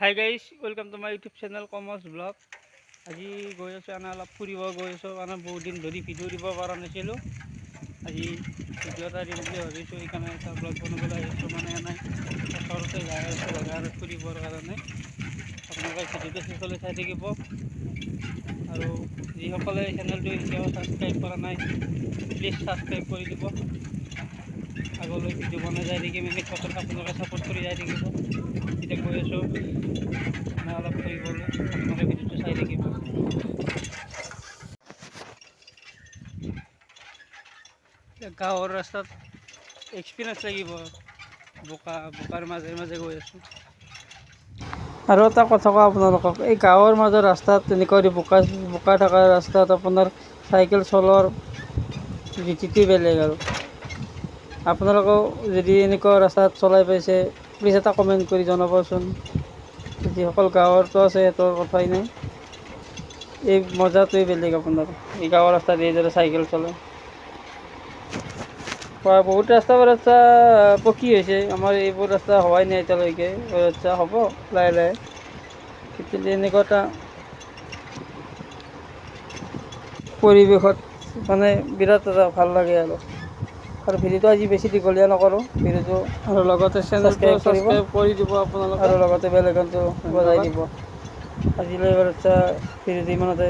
Hi guys, welcome to my YouTube channel commerce blog. আজি গৈ আছোঁ এনে অলপ ফুৰিব গৈ আছোঁ, মানে বহুত দিন ধৰি ভিডিঅ' দিব পৰা নাছিলোঁ। আজি ভিডিঅ' এটা দিম বুলি ভাবিছোঁ, সেইকাৰণে এটা ব্লগ বনাবলৈ আহিছোঁ। মানে এনে ওচৰতে যাই আছোঁ জেগা আৰু ফুৰিবৰ কাৰণে। আপোনালোকে ভিডিঅ'টো শেষলৈ চাই থাকিব, আৰু যিসকলে চেনেলটো এতিয়াও ছাবস্ক্ৰাইব কৰা নাই প্লিজ ছাবস্ক্ৰাইব কৰি দিব। আগলৈ ভিডিঅ' বনাই যাই থাকিম, এনেকৈ আপোনালোকে ছাপোৰ্ট কৰি যাই থাকিব। এতিয়া গৈ আছোঁ মানে অলপ ফুৰিবলৈ, আপোনালোকে ভিডিঅ'টো চাই থাকিব। গাঁৱৰ ৰাস্তাত এক্সপিৰিয়েঞ্চ লাগিব, বোকাৰ মাজে মাজে গৈ আছোঁ। আৰু এটা কথা কওঁ আপোনালোকক, এই গাঁৱৰ মাজৰ ৰাস্তাত তেনেকৈ বোকা থকা ৰাস্তাত আপোনাৰ চাইকেল চলোৱাৰ ৰীতিটোৱে বেলেগ। আৰু আপোনালোকেও যদি এনেকুৱা ৰাস্তাত চলাই পাইছে প্লিজ এটা কমেণ্ট কৰি জনাবচোন। যিসকল গাঁৱৰতো আছে সিহঁতৰ কথাই নাই, এই মজাটোৱে বেলেগ। আপোনাৰ এই গাঁৱৰ ৰাস্তাত এইদৰে চাইকেল চলাই বহুত ৰাস্তা পকী হৈছে, আমাৰ এইবোৰ ৰাস্তা হোৱাই নাই এতিয়ালৈকে। ৰাস্তা হ'ব লাহে লাহে, কিন্তু এনেকুৱা এটা পৰিৱেশত মানে বিৰাট এটা ভাল লাগে। আৰু ভিডিঅ'টো আজি বেছি দীঘলীয়া নকৰোঁ, ভিডিঅ'টো আৰু লগতে চেনেলটো ছাবস্ক্ৰাইব কৰি দিব আপোনালোকে, আৰু লগতে বেল আইকনটো বজাই দিব। আজিলৈ ভিডিঅ'টো ইমানতে।